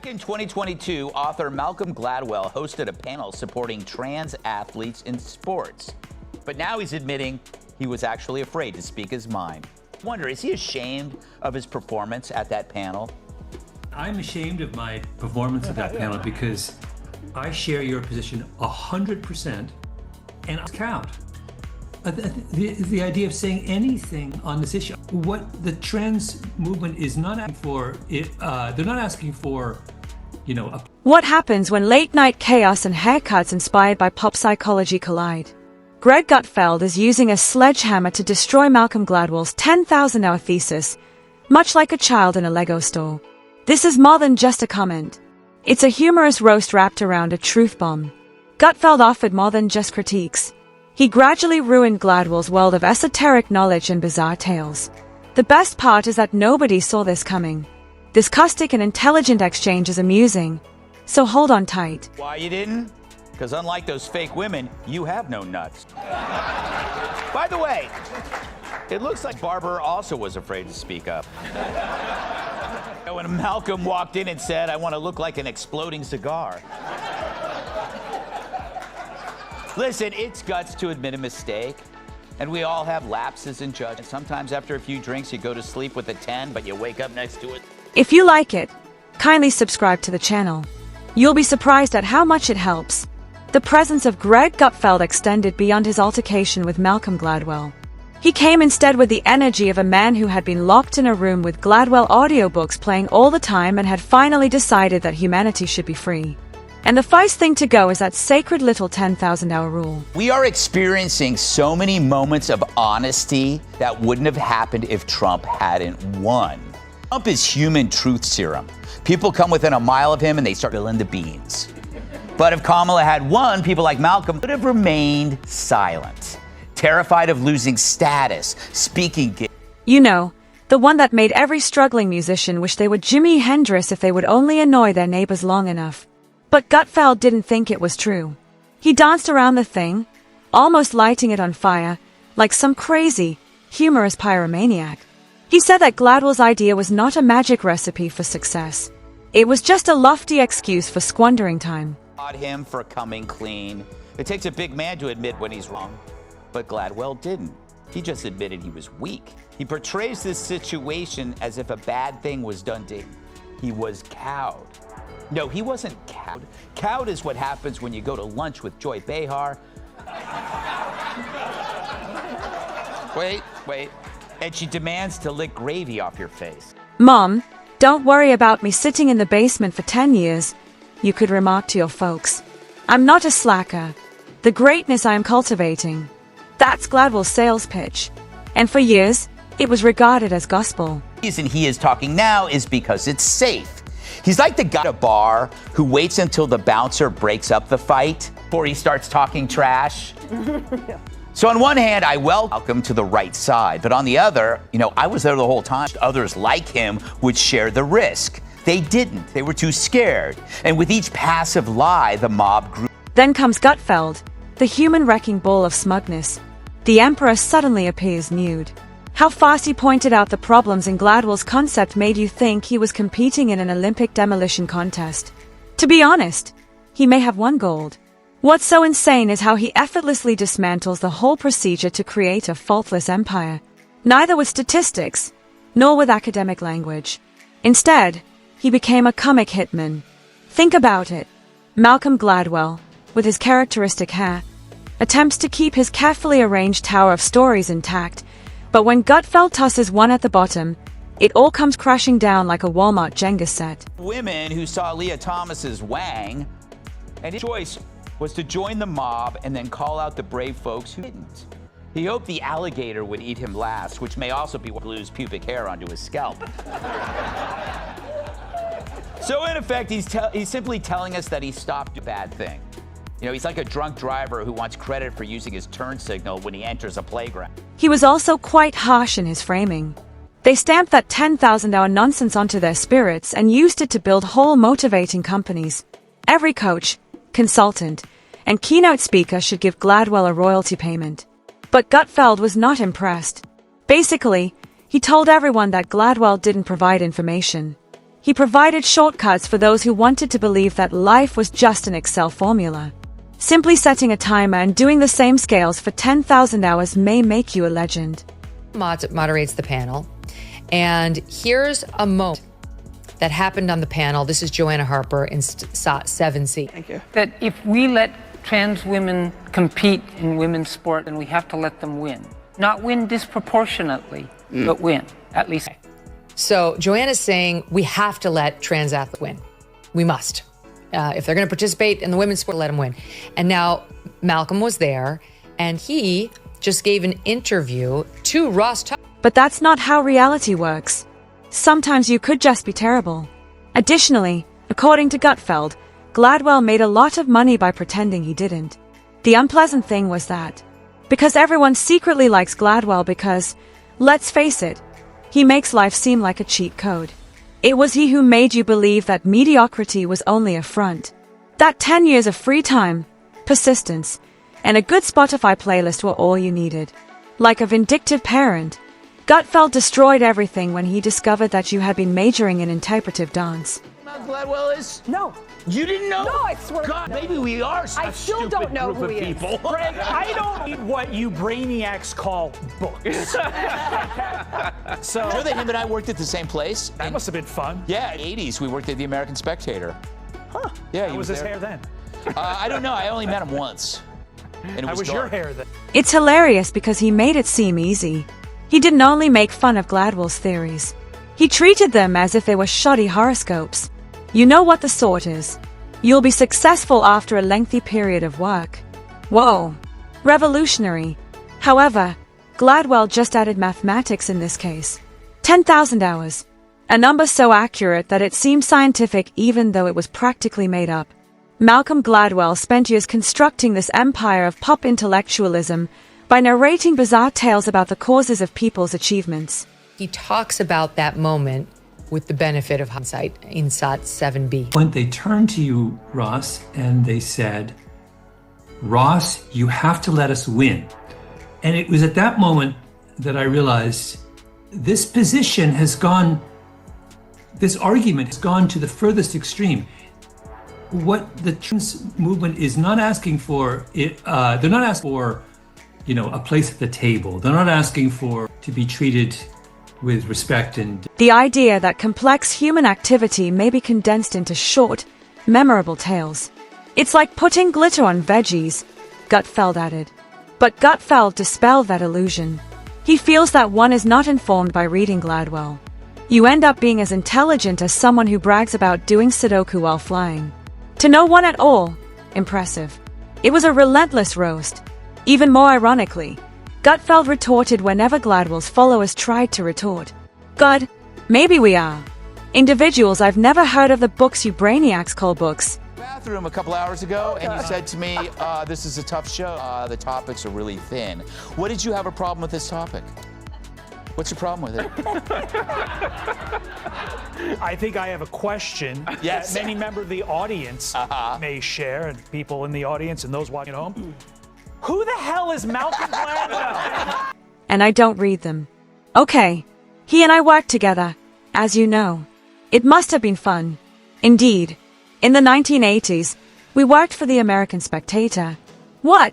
Back in 2022, author Malcolm Gladwell hosted a panel supporting trans athletes in sports. But now he's admitting he was actually afraid to speak his mind. I wonder, is he ashamed of his performance at that panel? I'm ashamed of my performance at that panel because I share your position 100% and I count. The idea of saying anything on this issue, what the trans movement is not asking for, they're not asking for, What happens when late-night chaos and haircuts inspired by pop psychology collide? Greg Gutfeld is using a sledgehammer to destroy Malcolm Gladwell's 10,000-hour thesis, much like a child in a Lego store. This is more than just a comment. It's a humorous roast wrapped around a truth bomb. Gutfeld offered more than just critiques. He gradually ruined Gladwell's world of esoteric knowledge and bizarre tales. The best part is that nobody saw this coming. This caustic and intelligent exchange is amusing, so hold on tight. Why you didn't? Because unlike those fake women, you have no nuts. By the way, it looks like Barber also was afraid to speak up. When Malcolm walked in and said, "I want to look like an exploding cigar." Listen, it's guts to admit a mistake, and we all have lapses in judgment. Sometimes after a few drinks, you go to sleep with a 10, but you wake up next to it. If you like it, kindly subscribe to the channel. You'll be surprised at how much it helps. The presence of Greg Gutfeld extended beyond his altercation with Malcolm Gladwell. He came instead with the energy of a man who had been locked in a room with Gladwell audiobooks playing all the time and had finally decided that humanity should be free. And the first thing to go is that sacred little 10,000-hour rule. We are experiencing so many moments of honesty that wouldn't have happened if Trump hadn't won. Trump is human truth serum. People come within a mile of him and they start spilling the beans. But if Kamala had won, people like Malcolm would have remained silent, terrified of losing status, speaking. You know, the one that made every struggling musician wish they were Jimi Hendrix if they would only annoy their neighbors long enough. But Gutfeld didn't think it was true. He danced around the thing, almost lighting it on fire, like some crazy, humorous pyromaniac. He said that Gladwell's idea was not a magic recipe for success. It was just a lofty excuse for squandering time. Him for coming clean. It takes a big man to admit when he's wrong. But Gladwell didn't. He just admitted he was weak. He portrays this situation as if a bad thing was done to him. He was cowed. No, he wasn't cowed. Cowed is what happens when you go to lunch with Joy Behar. Wait. And she demands to lick gravy off your face. Mom, don't worry about me sitting in the basement for 10 years, you could remark to your folks. I'm not a slacker. The greatness I am cultivating. That's Gladwell's sales pitch. And for years, it was regarded as gospel. The reason he is talking now is because it's safe. He's like the guy at a bar who waits until the bouncer breaks up the fight before he starts talking trash. So on one hand, I welcome to the right side, but on the other, I was there the whole time. Others like him would share the risk. They didn't. They were too scared. And with each passive lie, the mob grew. Then comes Gutfeld, the human wrecking ball of smugness. The emperor suddenly appears nude. How fast he pointed out the problems in Gladwell's concept made you think he was competing in an Olympic demolition contest. To be honest, he may have won gold. What's so insane is how he effortlessly dismantles the whole procedure to create a faultless empire. Neither with statistics, nor with academic language. Instead, he became a comic hitman. Think about it. Malcolm Gladwell, with his characteristic hair, attempts to keep his carefully arranged tower of stories intact, but when Gutfeld tosses one at the bottom, it all comes crashing down like a Walmart Jenga set. Women who saw Leah Thomas's wang, and his choice was to join the mob and then call out the brave folks who didn't. He hoped the alligator would eat him last, which may also be what glues pubic hair onto his scalp. So in effect, he's simply telling us that he stopped a bad thing. He's like a drunk driver who wants credit for using his turn signal when he enters a playground. He was also quite harsh in his framing. They stamped that 10,000-hour nonsense onto their spirits and used it to build whole motivating companies. Every coach, consultant, and keynote speaker should give Gladwell a royalty payment. But Gutfeld was not impressed. Basically, he told everyone that Gladwell didn't provide information. He provided shortcuts for those who wanted to believe that life was just an Excel formula. Simply setting a timer and doing the same scales for 10,000 hours may make you a legend. Moderates the panel. And here's a moment that happened on the panel. This is Joanna Harper in SOT 7C. Thank you. That if we let trans women compete in women's sport, then we have to let them win. Not win disproportionately, but win, at least. So Joanna's saying we have to let trans athletes win. We must. If they're going to participate in the women's sport, let them win. And now Malcolm was there, and he just gave an interview to Ross. But that's not how reality works. Sometimes you could just be terrible. Additionally, according to Gutfeld, Gladwell made a lot of money by pretending he didn't. The unpleasant thing was that, because everyone secretly likes Gladwell because, let's face it, he makes life seem like a cheat code. It was he who made you believe that mediocrity was only a front. That 10 years of free time, persistence, and a good Spotify playlist were all you needed. Like a vindictive parent, Gutfeld destroyed everything when he discovered that you had been majoring in interpretive dance. Malcolm Gladwell is? No. You didn't know? No, I swear. God, maybe we are I still don't know who he is. Greg, I don't need what you brainiacs call books. So Sure that him and I worked at the same place? that must have been fun. Yeah, 80s, we worked at the American Spectator. Huh. Yeah, How he was was his there. hair then? I don't know, I only met him once. And it How was was your dark. hair then? It's hilarious because he made it seem easy. He didn't only make fun of Gladwell's theories. He treated them as if they were shoddy horoscopes. You know what the sort is. You'll be successful after a lengthy period of work. Whoa. Revolutionary. However, Gladwell just added mathematics in this case. 10,000 hours. A number so accurate that it seemed scientific even though it was practically made up. Malcolm Gladwell spent years constructing this empire of pop intellectualism by narrating bizarre tales about the causes of people's achievements. He talks about that moment with the benefit of hindsight in SOT 7B. When they turned to you, Ross, and they said, Ross, you have to let us win. And it was at that moment that I realized this position has gone, this argument has gone to the furthest extreme. What the trans movement is not asking for, they're not asking for, a place at the table. They're not asking for to be treated with respect and The idea that complex human activity may be condensed into short, memorable tales. It's like putting glitter on veggies, Gutfeld added. But Gutfeld dispelled that illusion. He feels that one is not informed by reading Gladwell. You end up being as intelligent as someone who brags about doing Sudoku while flying. To no one at all, impressive. It was a relentless roast. Even more ironically, Gutfeld retorted whenever Gladwell's followers tried to retort. God, maybe we are. Individuals, I've never heard of the books you brainiacs call books. Bathroom a couple hours ago, and you said to me, this is a tough show. The topics are really thin. What did you have a problem with this topic? What's your problem with it? I think I have a question Yes. that many members of the audience may share, and people in the audience and those watching at home. Who the hell is Malcolm Gladwell? And I don't read them. Okay. He and I worked together, as you know. It must have been fun. Indeed. In the 1980s, we worked for the American Spectator. What?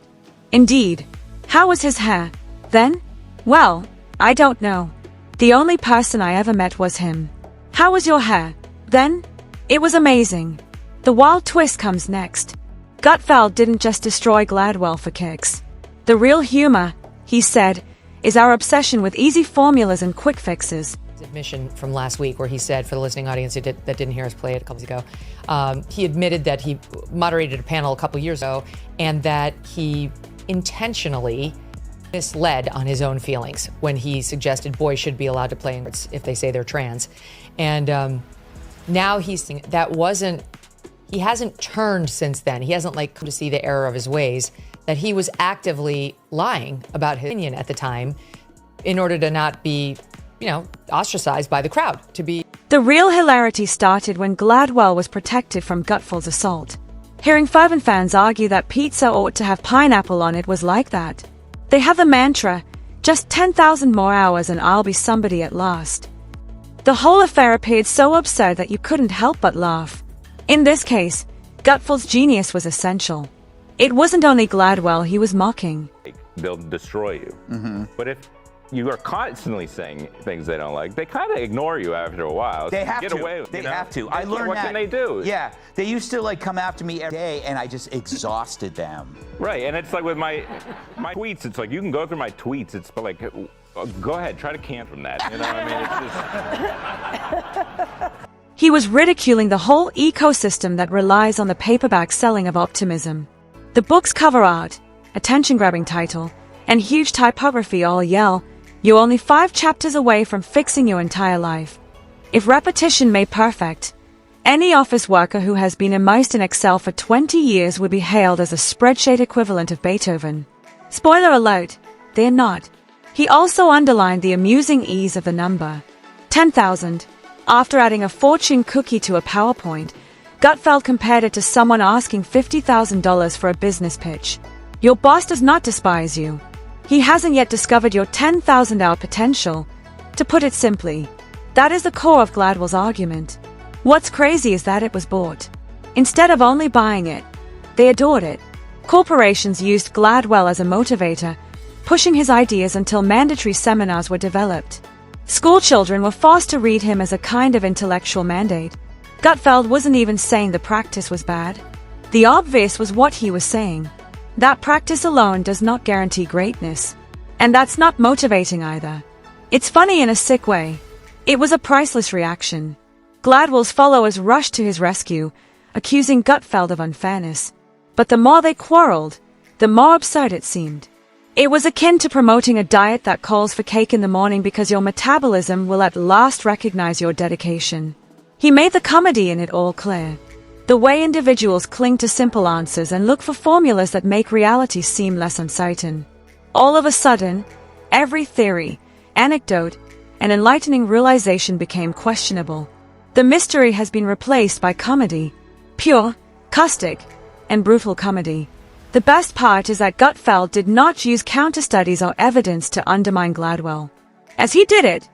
Indeed. How was his hair? Then? Well, I don't know. The only person I ever met was him. How was your hair? Then? It was amazing. The wild twist comes next. Gutfeld didn't just destroy Gladwell for kicks. The real humor, he said, is our obsession with easy formulas and quick fixes. Admission from last week where he said, for the listening audience that didn't hear us play it a couple weeks ago, he admitted that he moderated a panel a couple years ago and that he intentionally misled on his own feelings when he suggested boys should be allowed to play in sports if they say they're trans. And now he's saying that he hasn't turned since then. He hasn't come to see the error of his ways, that he was actively lying about his opinion at the time in order to not be, ostracized by the crowd, to be. The real hilarity started when Gladwell was protected from Gutfeld's assault. Hearing fervent fans argue that pizza ought to have pineapple on it was like that. They have the mantra, just 10,000 more hours and I'll be somebody at last. The whole affair appeared so absurd that you couldn't help but laugh. In this case, Gutfeld's genius was essential. It wasn't only Gladwell he was mocking. They'll destroy you. But if you are constantly saying things they don't like, they kind of ignore you after a while. They have Get to. away, They have to. I learned what that. can they do? Yeah, they used to like come after me every day, and I just exhausted them. Right, and it's like with my tweets, it's like you can go through my tweets. It's like, go ahead, try to can from that. You know what I mean? It's just. He was ridiculing the whole ecosystem that relies on the paperback selling of optimism. The book's cover art, attention-grabbing title, and huge typography all yell, "You're only 5 chapters away from fixing your entire life." If repetition made perfect, any office worker who has been immersed in Excel for 20 years would be hailed as a spreadsheet equivalent of Beethoven. Spoiler alert, they're not. He also underlined the amusing ease of the number 10,000. After adding a fortune cookie to a PowerPoint, Gutfeld compared it to someone asking $50,000 for a business pitch. Your boss does not despise you. He hasn't yet discovered your 10,000-hour potential. To put it simply, that is the core of Gladwell's argument. What's crazy is that it was bought. Instead of only buying it, they adored it. Corporations used Gladwell as a motivator, pushing his ideas until mandatory seminars were developed. School children were forced to read him as a kind of intellectual mandate. Gutfeld wasn't even saying the practice was bad. The obvious was what he was saying. That practice alone does not guarantee greatness. And that's not motivating either. It's funny in a sick way. It was a priceless reaction. Gladwell's followers rushed to his rescue, accusing Gutfeld of unfairness. But the more they quarreled, the more absurd it seemed. It was akin to promoting a diet that calls for cake in the morning because your metabolism will at last recognize your dedication. He made the comedy in it all clear. The way individuals cling to simple answers and look for formulas that make reality seem less uncertain. All of a sudden, every theory, anecdote, and enlightening realization became questionable. The mystery has been replaced by comedy. Pure, caustic, and brutal comedy. The best part is that Gutfeld did not use counter-studies or evidence to undermine Gladwell. As he did it,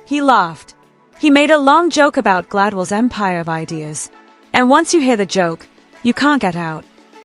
he laughed. He made a long joke about Gladwell's empire of ideas. And once you hear the joke, you can't get out.